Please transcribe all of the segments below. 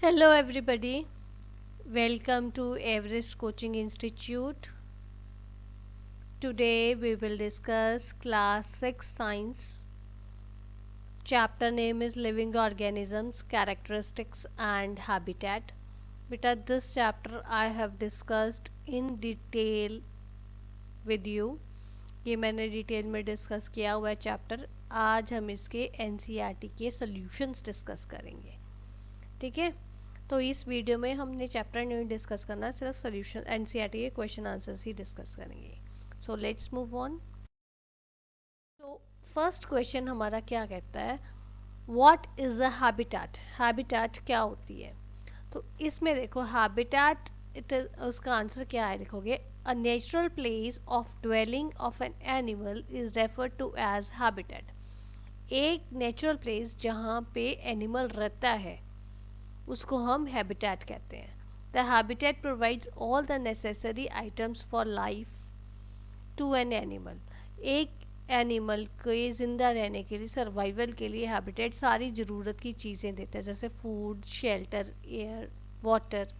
Hello, everybody. Welcome to Everest Coaching Institute. Today we will discuss Class 6 Science. Chapter name is Living Organisms, Characteristics and Habitat. Beta, this chapter I have discussed in detail with you. ये मैंने detail में discuss किया हुआ है chapter. आज हम इसके NCERT के सॉल्यूशंस डिस्कस करेंगे. ठीक है, तो इस वीडियो में हमने चैप्टर नहीं डिस्कस करना, सिर्फ सॉल्यूशन एनसीईआरटी के क्वेश्चन आंसर्स ही डिस्कस करेंगे. So let's move on. तो फर्स्ट क्वेश्चन हमारा क्या कहता है, what is a habitat. Habitat क्या होती है? तो इसमें देखो हैबिटेट उसका आंसर क्या है, लिखोगे a natural place of dwelling of an animal is referred to as habitat. एक नेचुरल प्लेस जहाँ पे एनिमल रहता है उसको हम हैबिटेट कहते हैं. The habitat provides all the necessary items for life to an animal. एक एनिमल के ज़िंदा रहने के लिए, सर्वाइवल के लिए हैबिटेट सारी ज़रूरत की चीज़ें देता है, जैसे फूड, शेल्टर, एयर, वाटर,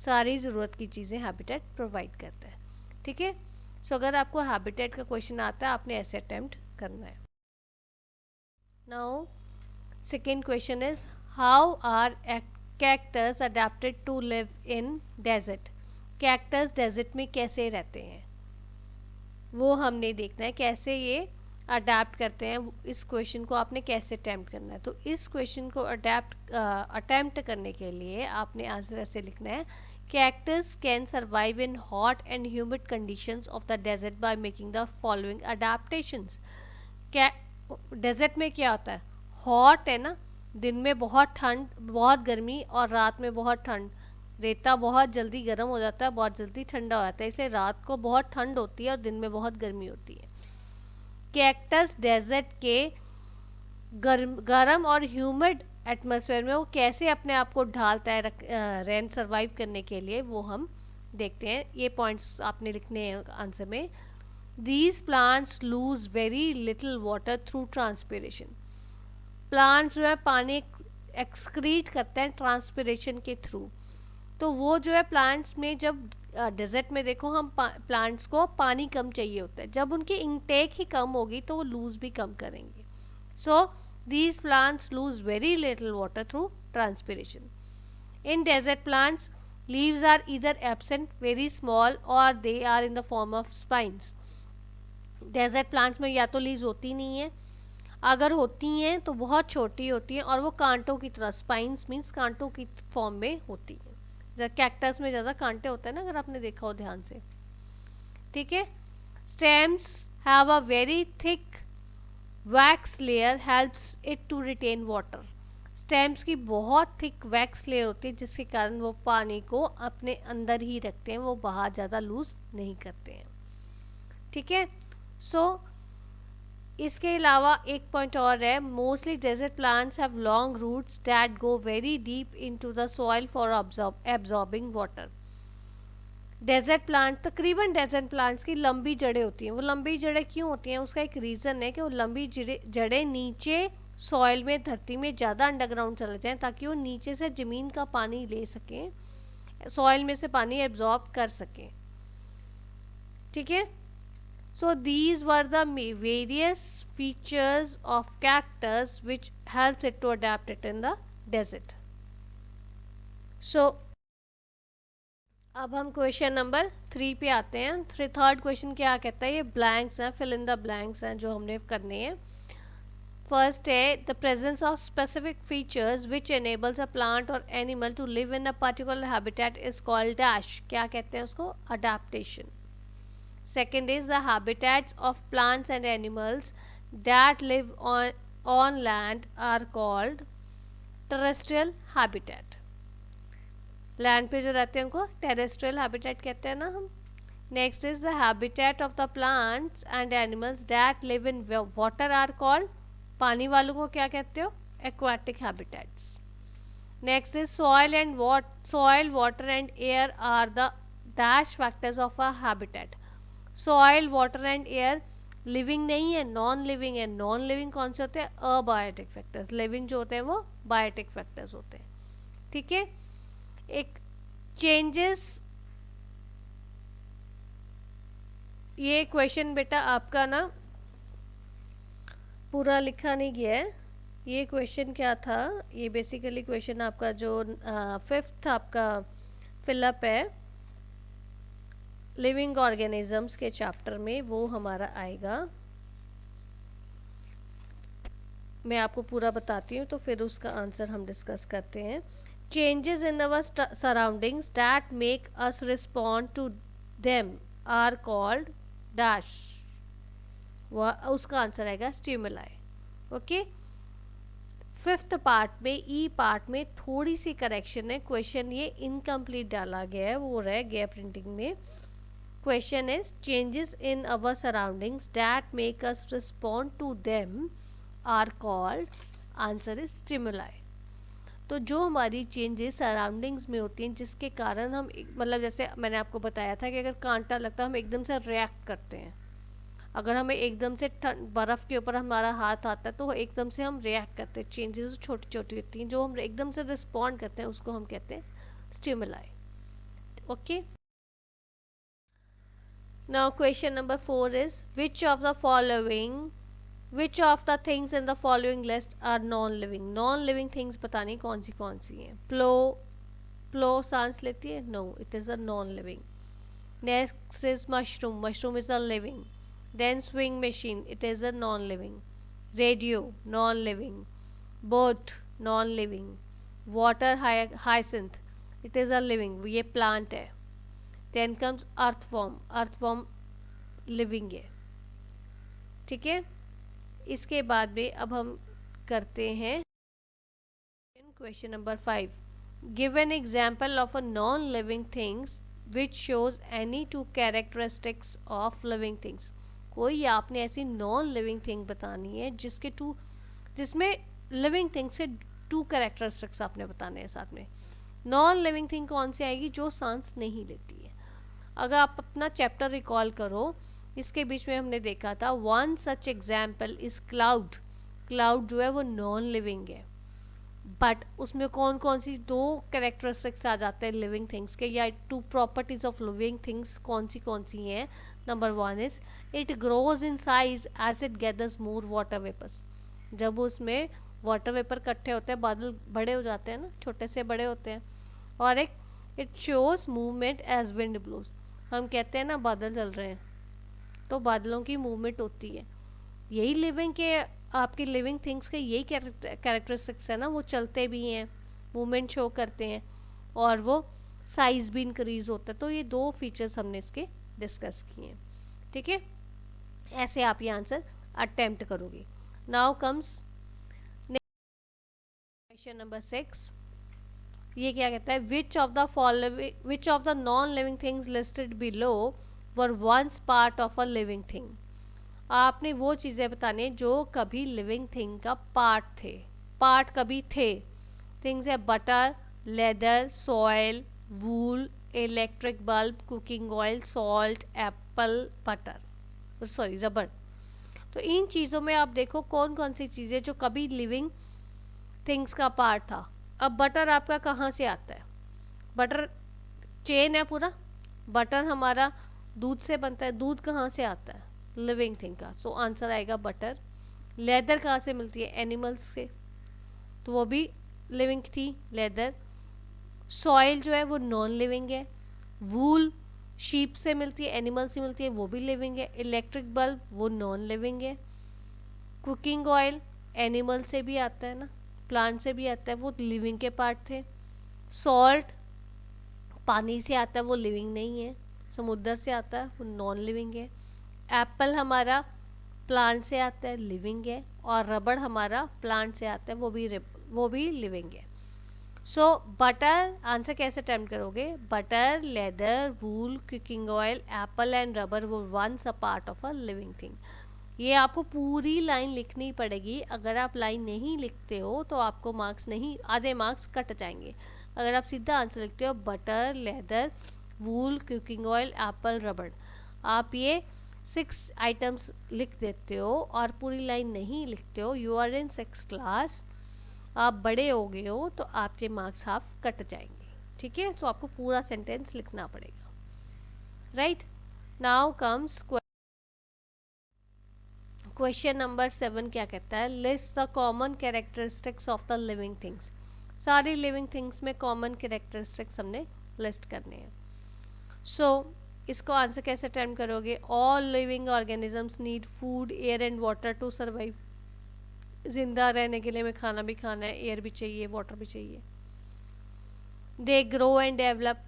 सारी ज़रूरत की चीज़ें हैबिटेट प्रोवाइड करता है. ठीक है, सो अगर आपको हैबिटेट का क्वेश्चन आता है आपने ऐसे अटेम्प्ट करना है. Now second question is how are cactus adapted to live in desert. Cactus desert में कैसे रहते हैं वो हमने देखना है, कैसे ये अडेप्ट करते हैं. इस क्वेश्चन को आपने कैसे अटैम्प्ट करना है. तो इस क्वेश्चन को अटैम्प्ट करने के लिए आपने आंसर ऐसे लिखना है, cactus can survive in hot and humid conditions of the desert by making the following adaptations. Desert में क्या होता है, हॉट है ना, दिन में बहुत ठंड, बहुत गर्मी, और रात में बहुत ठंड. रेता बहुत जल्दी गर्म हो जाता है, बहुत जल्दी ठंडा हो जाता है, इसलिए रात को बहुत ठंड होती है और दिन में बहुत गर्मी होती है. कैक्टस डेजर्ट के गर्म और ह्यूमिड एटमॉस्फेयर में वो कैसे अपने आप को ढालता है रैन सर्वाइव करने के लिए, वो हम देखते हैं. ये पॉइंट्स आपने लिखने हैं आंसर में. These plants lose very little water through transpiration. Plants जो है पानी एक्सक्रीट करते हैं ट्रांसपिरेशन के थ्रू. तो वो जो है प्लांट्स में, जब डेजर्ट में देखो हम प्लांट्स को पानी कम चाहिए होता है, जब उनकी इनटेक ही कम होगी तो वो लूज भी कम करेंगे. So these plants lose very little water through transpiration. In desert plants leaves are either absent, very small, और they are in the form of spines. Desert plants में या तो लीव्स होती नहीं है, अगर होती हैं तो बहुत छोटी होती हैं और वो कांटों की तरह, स्पाइंस मीन्स कांटों की फॉर्म में होती हैं. जैसे कैक्टस में ज़्यादा कांटे होते हैं ना, अगर आपने देखा हो ध्यान से. ठीक है, stems have a very thick wax layer helps it to retain water. Stems की बहुत थिक वैक्स लेयर होती है जिसके कारण वो पानी को अपने अंदर ही रखते हैं, वो बाहर ज़्यादा लूज नहीं करते हैं. ठीक है, सो इसके अलावा एक पॉइंट और है, mostly desert plants have long roots that go very deep into the soil for absorbing water. Desert plant, तकरीबन डेजर्ट प्लांट्स की लंबी जड़ें होती हैं. वो लंबी जड़ें क्यों होती हैं, उसका एक रीज़न है कि वो लंबी जड़ें नीचे सॉइल में, धरती में ज़्यादा अंडरग्राउंड चले जाएं ताकि वो नीचे से ज़मीन का पानी ले सकें, सॉइल में से पानी एब्जॉर्ब कर सकें. ठीक है, so these were the various features of cactus which helps it to adapt it in the desert. So अब हम क्वेश्चन नंबर 3 पे आते हैं. थर्ड क्वेश्चन क्या कहता है, ये ब्लैंक्स हैं, फिल इन द ब्लैंक्स हैं जो हमने करने हैं. फर्स्ट है the presence of specific features which enables a plant और animal to live in a particular habitat is called dash. क्या कहते हैं उसको, adaptation. Second is the habitats of plants and animals that live on land are called terrestrial habitat. Land पे जो रहते हैं उनको टेरेस्ट्रियल हैबिटेट कहते हैं ना हम. Next is the habitat of the plants and animals that live in water are called, पानी वालों को क्या कहते हो, aquatic habitats. Next is soil water and air are the dash factors of a habitat. Soil, water and air living नहीं है, non living है. Non living कौन से होते हैं, अबायोटिक फैक्टर्स. लिविंग जो होते हैं वो बायोटिक फैक्टर्स होते हैं. ठीक है। एक चेंजेस, ये क्वेश्चन बेटा आपका ना पूरा लिखा नहीं गया है। ये क्वेश्चन क्या था, ये बेसिकली क्वेश्चन आपका जो फिफ्थ आपका फिलअप है लिविंग ऑर्गेनिजम्स के चैप्टर में, वो हमारा आएगा। मैं आपको पूरा बताती हूँ तो फिर उसका आंसर हम डिस्कस करते हैं। Changes in our surroundings that make us respond to them are called dash, वह उसका आंसर आएगा स्टिमुलाई। ओके। फिफ्थ पार्ट में ई पार्ट में थोड़ी सी करेक्शन है, क्वेश्चन ये इनकम्प्लीट डाला गया है, वो रह गया प्रिंटिंग में। Question is changes in our surroundings that make us respond to them are called, answer is stimuli. तो जो हमारी चेंजेस सराउंडिंग्स में होती हैं जिसके कारण हम मतलब जैसे मैंने आपको बताया था कि अगर कांटा लगता है हम एकदम से रिएक्ट करते हैं, अगर हमें एकदम से बर्फ़ के ऊपर हमारा हाथ आता है तो एकदम से हम रिएक्ट करते हैं, चेंजेस छोटी छोटी होती हैं, जो हम एकदम से रिस्पॉन्ड करते हैं उसको हम कहते हैं stimuli. Okay. Now question number 4 is which of the things in the following list are non living. Non living things बतानी कौन सी हैं। प्लो सांस लेती है, no it is a non living. Next is mushroom is a living. Then swing machine, it is a non-living. Radio, non-living. Boat, non-living. Water hyacinth, it is a living, ये plant है. Then comes earthworm living है, ठीक है। इसके बाद में अब हम करते हैं question number 5। Give an example of a non living things which shows any two characteristics of living things. कोई आपने ऐसी नॉन लिविंग थिंग बतानी है जिसमें लिविंग थिंग से टू कैरेक्टरिस्टिक्स आपने बताने हैं साथ में। नॉन लिविंग थिंग कौन सी आएगी, जो सांस नहीं लेती है। अगर आप अपना चैप्टर रिकॉल करो, इसके बीच में हमने देखा था one such example is cloud. Cloud जो है वो नॉन लिविंग है, बट उसमें कौन कौन सी दो कैरेक्टरिस्टिक्स आ जाते हैं लिविंग थिंग्स के, या two properties of living things कौन सी हैं। Number 1 is it grows in size as it gathers more water vapours. जब उसमें वाटर वेपर इकट्ठे होते हैं बादल बड़े हो जाते हैं ना, छोटे से बड़े होते हैं। और एक it shows movement as wind blows. हम कहते हैं ना बादल चल रहे हैं, तो बादलों की मूवमेंट होती है। यही लिविंग के आपकी लिविंग थिंग्स के यही कैरेक्टरिस्टिक्स है ना, वो चलते भी हैं, मूवमेंट शो करते हैं, और वो साइज भी इंक्रीज होता है। तो ये दो फीचर्स हमने इसके डिस्कस किए हैं, ठीक है। ऐसे आप ये आंसर अटेम्प्ट करोगे। Now comes question number 6। ये क्या कहता है, which of the non living things listed below were once part of a living thing. आपने वो चीज़ें बतानी है जो कभी लिविंग थिंग का पार्ट कभी थे। थिंग्स है butter, leather, soil, wool, electric bulb, cooking oil, salt, apple, rubber. तो इन चीज़ों में आप देखो कौन कौन सी चीज़ें जो कभी लिविंग थिंग्स का पार्ट था। अब बटर आपका कहाँ से आता है, बटर चेन है पूरा, बटर हमारा दूध से बनता है, दूध कहाँ से आता है, लिविंग थिंग का, सो आंसर आएगा बटर। लेदर कहाँ से मिलती है, एनिमल्स से, तो वो भी लिविंग थी लेदर। सॉइल जो है वो नॉन लिविंग है। वूल शीप से मिलती है, एनिमल से मिलती है, वो भी लिविंग है। इलेक्ट्रिक बल्ब वो नॉन लिविंग है। कुकिंग ऑयल एनिमल से भी आता है ना, प्लांट से भी आता है, वो लिविंग के पार्ट थे। सॉल्ट पानी से आता है, वो लिविंग नहीं है। समुद्र से आता है, वो नॉन लिविंग है। एप्पल हमारा प्लांट से आता है, लिविंग है। और रबड़ हमारा प्लांट से आता है, वो भी लिविंग है। सो बटर आंसर कैसे अटेम्प्ट करोगे, butter, leather, wool, cooking oil, apple and rubber वो once a part of a living thing. ये आपको पूरी लाइन लिखनी पड़ेगी। अगर आप लाइन नहीं लिखते हो तो आपको मार्क्स नहीं, आधे मार्क्स कट जाएंगे। अगर आप सीधा आंसर लिखते हो butter, leather, wool, cooking oil, Apple, रबड़, आप ये 6 आइटम्स लिख देते हो और पूरी लाइन नहीं लिखते हो, you are in 6th class. आप बड़े हो गए हो तो आपके मार्क्स हाफ कट जाएंगे, ठीक है। तो आपको पूरा सेंटेंस लिखना पड़ेगा, right. Now comes question number 7। क्या कहता है, list the common characteristics of the living things. सारी लिविंग थिंग्स में कॉमन कैरेक्टरिस्टिक्स हमने लिस्ट करने हैं। सो इसको आंसर कैसे अटेम्प्ट करोगे, all living organisms need food, air and water to survive. जिंदा रहने के लिए हमें खाना भी खाना है, एयर भी चाहिए, वाटर भी चाहिए। They grow and develop,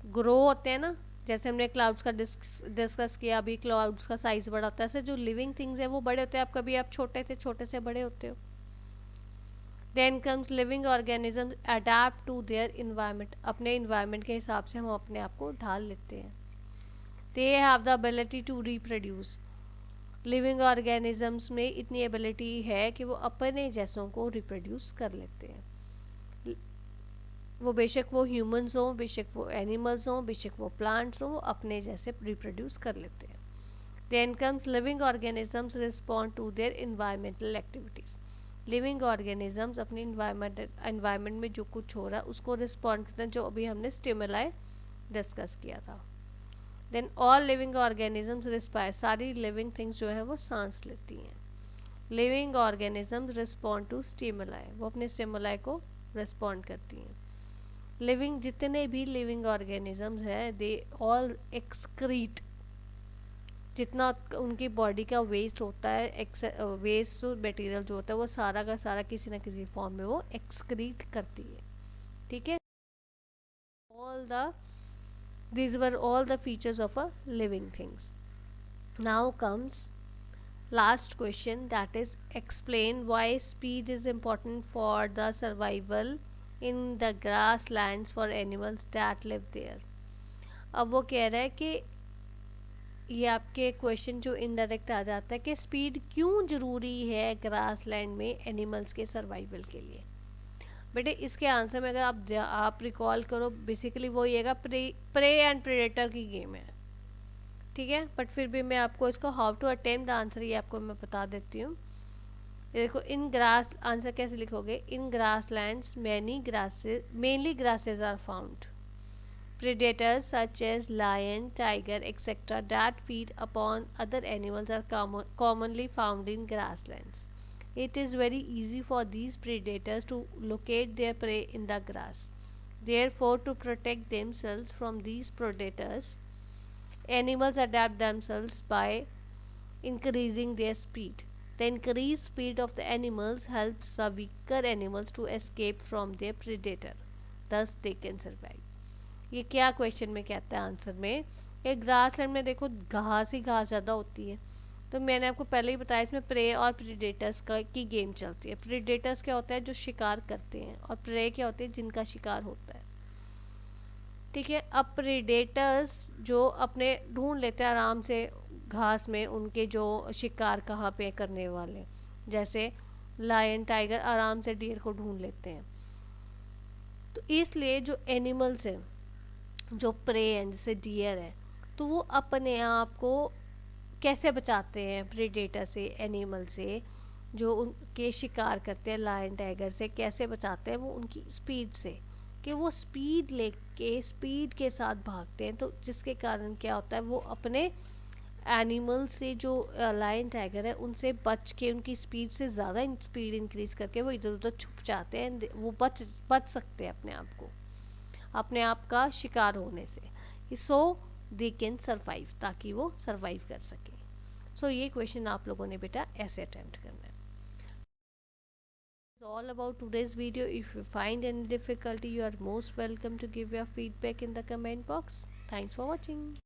grow होते हैं ना, जैसे हमने क्लाउड्स का डिस्कस किया अभी, क्लाउड्स का साइज बड़ा होता है, ऐसे जो लिविंग थिंग्स है वो बड़े होते हैं। आप कभी आप छोटे थे, छोटे से बड़े होते हो। Then comes living organism adapt to their environment, अपने इन्वायरमेंट के हिसाब से हम अपने आप को ढाल लेते हैं। They have the ability to reproduce, living organisms में इतनी एबिलिटी है कि वो अपने जैसों को रिप्रोड्यूस कर लेते हैं। वो बेशक वो ह्यूमंस हों, बेशक वो एनिमल्स हों, बेशक वो प्लांट्स हों, वो अपने जैसे रिप्रोड्यूस कर लेते हैं। Then comes living organisms respond to their environmental activities, living organisms अपने इन्वायरमेंट में जो कुछ हो रहा है उसको रिस्पॉन्ड करते हैं, जो अभी हमने स्टिमुलाई डिस्कस किया था। Then all living organisms respire, सारी लिविंग थिंग्स जो है वो सांस लेती हैं। Living organisms respond to stimuli, वो अपने स्टिमुलाई को रिस्पॉन्ड करती हैं। लिविंग जितने भी लिविंग ऑर्गेनिजम्स हैं दे ऑल एक्सक्रीट, जितना उनकी बॉडी का वेस्ट होता है, वेस्ट मटेरियल जो होता है वो सारा का सारा किसी ना किसी फॉर्म में वो एक्सक्रीट करती है, ठीक है। All the these were all the features of a living things. Now comes last question, that is explain why speed is important for the survival in the grasslands for animals that live there. अब वो कह रहा है कि ये आपके question जो indirect आ जाता है कि स्पीड क्यों ज़रूरी है ग्रासलैंड में एनिमल्स के सर्वाइवल के लिए। बेटे इसके आंसर में अगर आप रिकॉल करो, बेसिकली वो येगा प्रे एंड प्रेडेटर की गेम है, ठीक है। बट फिर भी मैं आपको इसको how to attempt the answer ये आपको मैं बता देती हूँ। देखो इन ग्रास, आंसर कैसे लिखोगे, in grasslands mainly grasses are found, predators such as lion, tiger, etc. that feed upon other animals are commonly found in grasslands. It is very easy for these predators to locate their prey in the grass. Therefore, to protect themselves from these predators, animals adapt themselves by increasing their speed. The increased speed of the animals helps the weaker animals to escape from their predator. Thus, they can survive. ये क्या question में कहता है answer में, एक grassland में देखो घास ही घास ज़्यादा होती है। तो मैंने आपको पहले ही बताया इसमें प्रे और प्रीडेटर्स की गेम चलती है। प्रीडेटर्स क्या होता है, जो शिकार करते हैं, और प्रे क्या होते हैं, जिनका शिकार होता है, ठीक है। अब प्रीडेटर्स जो अपने ढूंढ लेते हैं आराम से घास में उनके जो शिकार कहाँ पे करने वाले, जैसे लायन टाइगर आराम से डियर को ढूंढ लेते हैं। तो इसलिए जो एनिमल्स हैं, जो प्रे हैं, जैसे डियर है, तो वो अपने आप को कैसे बचाते हैं प्रेडेटर से, एनिमल से जो उनके शिकार करते हैं, लायन टाइगर से कैसे बचाते हैं, वो उनकी स्पीड से, कि वो स्पीड लेके स्पीड के साथ भागते हैं। तो जिसके कारण क्या होता है, वो अपने एनिमल से, जो लायन टाइगर है उनसे बच के, उनकी स्पीड से ज़्यादा स्पीड इंक्रीज करके वो इधर उधर छुप जाते हैं, वो बच सकते हैं अपने आप को, अपने आप का शिकार होने से। सो दे कैन सर्वाइव, ताकि वो सर्वाइव कर सके। सो ये क्वेश्चन आप लोगों ने बेटा ऐसे अटेम्प्ट करना है। All about today's video. If you find any difficulty, you are most welcome to give your feedback in the comment box. Thanks for watching.